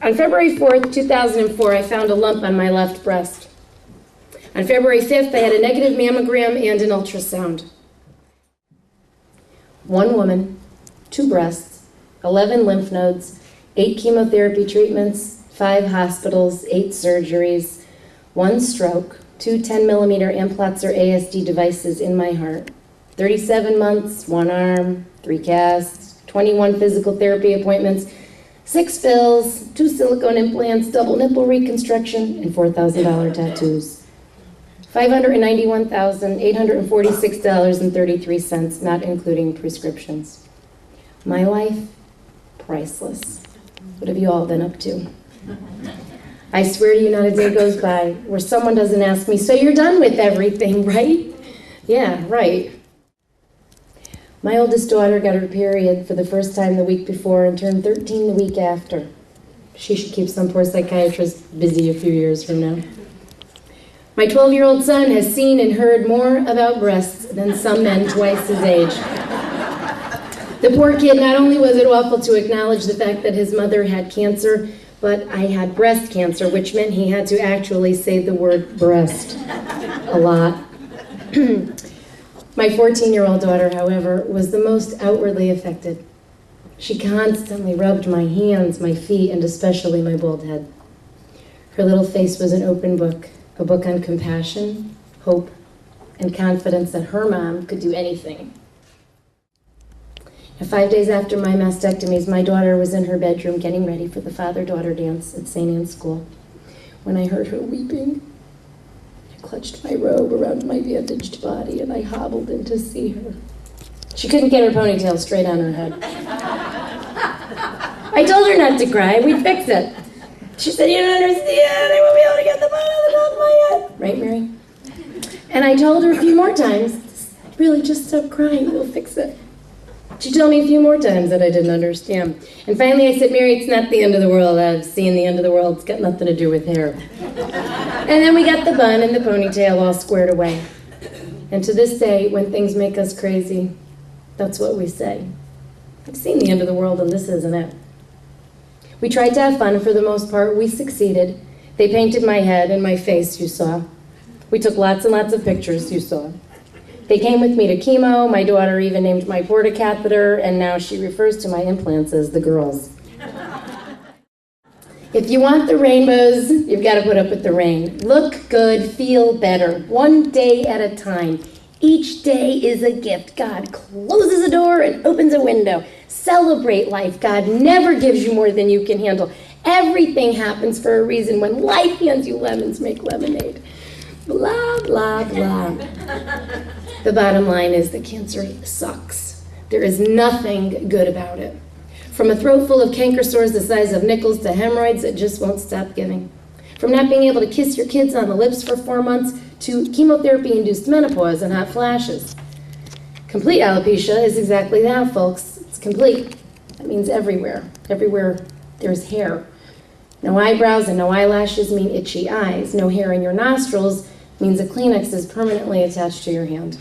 On February 4th, 2004, I found a lump on my left breast. On February 5th, I had a negative mammogram and an ultrasound. One woman, 2 breasts, 11 lymph nodes, 8 chemotherapy treatments, 5 hospitals, 8 surgeries, 1 stroke, 2 10-millimeter implants or ASD devices in my heart, 37 months, 1 arm, 3 casts, 21 physical therapy appointments, 6 fills, 2 silicone implants, double nipple reconstruction, and $4,000 tattoos. $591,846.33, not including prescriptions. My life, priceless. What have you all been up to? I swear to you, not a day goes by where someone doesn't ask me, so you're done with everything, right? Yeah, right. My oldest daughter got her period for the first time the week before and turned 13 the week after. She should keep some poor psychiatrist busy a few years from now. My 12-year-old son has seen and heard more about breasts than some men twice his age. The poor kid, not only was it awful to acknowledge the fact that his mother had cancer, but I had breast cancer, which meant he had to actually say the word breast a lot. My 14-year-old daughter, however, was the most outwardly affected. She constantly rubbed my hands, my feet, and especially my bald head. Her little face was an open book, a book on compassion, hope, and confidence that her mom could do anything. And 5 days after my mastectomies, my daughter was in her bedroom getting ready for the father-daughter dance at St. Anne's School. When I heard her weeping, I clutched my robe around my bandaged body and I hobbled in to see her. She couldn't get her ponytail straight on her head. I told her not to cry, we'd fix it. She said, "You don't understand, I won't be able to get the bun on the top of my head." Right, Mary? And I told her a few more times, "Really, just stop crying, we'll fix it." She told me a few more times that I didn't understand. And finally I said, "Mary, it's not the end of the world. I've seen the end of the world. It's got nothing to do with hair." And then we got the bun and the ponytail all squared away. And to this day, when things make us crazy, that's what we say. I've seen the end of the world and this isn't it. We tried to have fun, and for the most part, we succeeded. They painted my head and my face, you saw. We took lots and lots of pictures, you saw. They came with me to chemo. My daughter even named my portacatheter, and now she refers to my implants as the girls. If you want the rainbows, you've got to put up with the rain. Look good, feel better, one day at a time. Each day is a gift. God closes a door and opens a window. Celebrate life. God never gives you more than you can handle. Everything happens for a reason. When life hands you lemons, make lemonade. Blah, blah, blah. The bottom line is that cancer sucks. There is nothing good about it. From a throat full of canker sores the size of nickels to hemorrhoids that just won't stop giving. From not being able to kiss your kids on the lips for 4 months to chemotherapy-induced menopause and hot flashes. Complete alopecia is exactly that, folks. It's complete. That means everywhere. Everywhere there's hair. No eyebrows and no eyelashes mean itchy eyes. No hair in your nostrils means a Kleenex is permanently attached to your hand.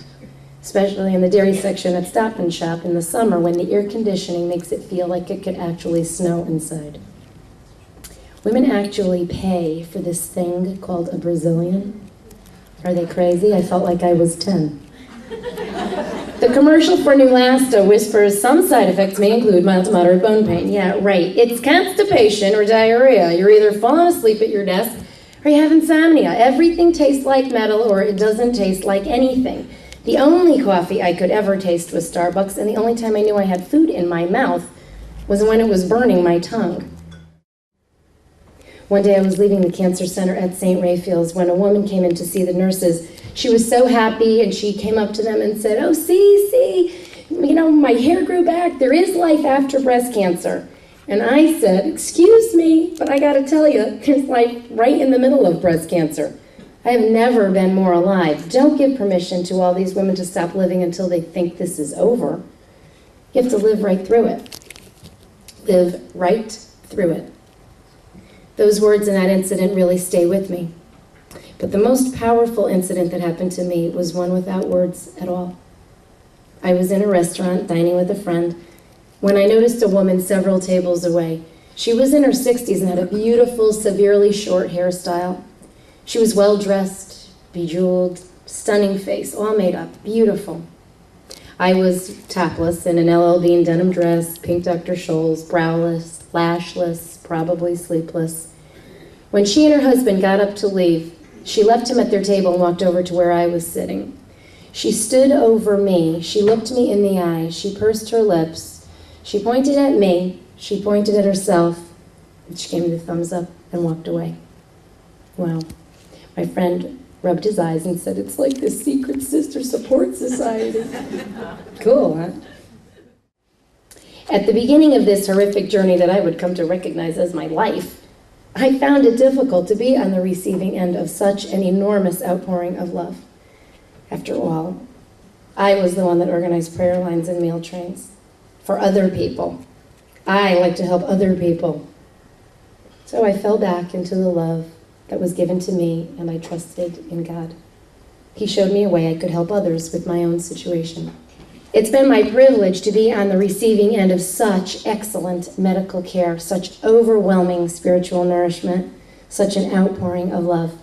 Especially in the dairy section at Stop and Shop in the summer when the air conditioning makes it feel like it could actually snow inside. Women actually pay for this thing called a Brazilian. Are they crazy? I felt like I was 10. The commercial for Neulasta whispers some side effects may include mild to moderate bone pain. Yeah, right. It's constipation or diarrhea. You're either falling asleep at your desk or you have insomnia. Everything tastes like metal or it doesn't taste like anything. The only coffee I could ever taste was Starbucks, and the only time I knew I had food in my mouth was when it was burning my tongue. One day I was leaving the cancer center at St. Raphael's when a woman came in to see the nurses. She was so happy, and she came up to them and said, "Oh, see, you know, my hair grew back. There is life after breast cancer." And I said, "Excuse me, but I gotta tell you, there's life right in the middle of breast cancer. I have never been more alive. Don't give permission to all these women to stop living until they think this is over. You have to live right through it. Live right through it." Those words in that incident really stay with me. But the most powerful incident that happened to me was one without words at all. I was in a restaurant dining with a friend when I noticed a woman several tables away. She was in her 60s and had a beautiful, severely short hairstyle. She was well-dressed, bejeweled, stunning face, all made up, beautiful. I was topless in an LL Bean denim dress, pink Dr. Scholl's, browless, lashless, probably sleepless. When she and her husband got up to leave, she left him at their table and walked over to where I was sitting. She stood over me. She looked me in the eye. She pursed her lips. She pointed at me. She pointed at herself. And she gave me the thumbs up and walked away. Wow. My friend rubbed his eyes and said, "It's like this secret sister support society." Cool, huh? At the beginning of this horrific journey that I would come to recognize as my life, I found it difficult to be on the receiving end of such an enormous outpouring of love. After all, I was the one that organized prayer lines and meal trains for other people. I like to help other people. So I fell back into the love that was given to me, and I trusted in God. He showed me a way I could help others with my own situation. It's been my privilege to be on the receiving end of such excellent medical care, such overwhelming spiritual nourishment, such an outpouring of love.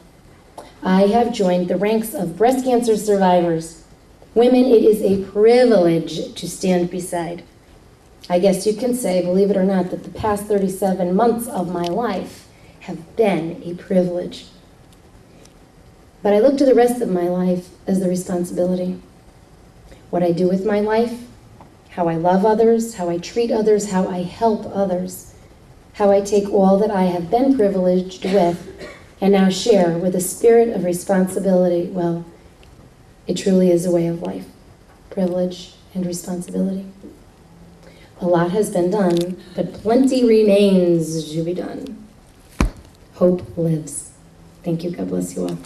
I have joined the ranks of breast cancer survivors. Women, it is a privilege to stand beside. I guess you can say, believe it or not, that the past 37 months of my life have been a privilege. But I look to the rest of my life as the responsibility. What I do with my life, how I love others, how I treat others, how I help others, how I take all that I have been privileged with and now share with a spirit of responsibility. Well, it truly is a way of life, privilege and responsibility. A lot has been done, but plenty remains to be done. Hope lives. Thank you. God bless you all.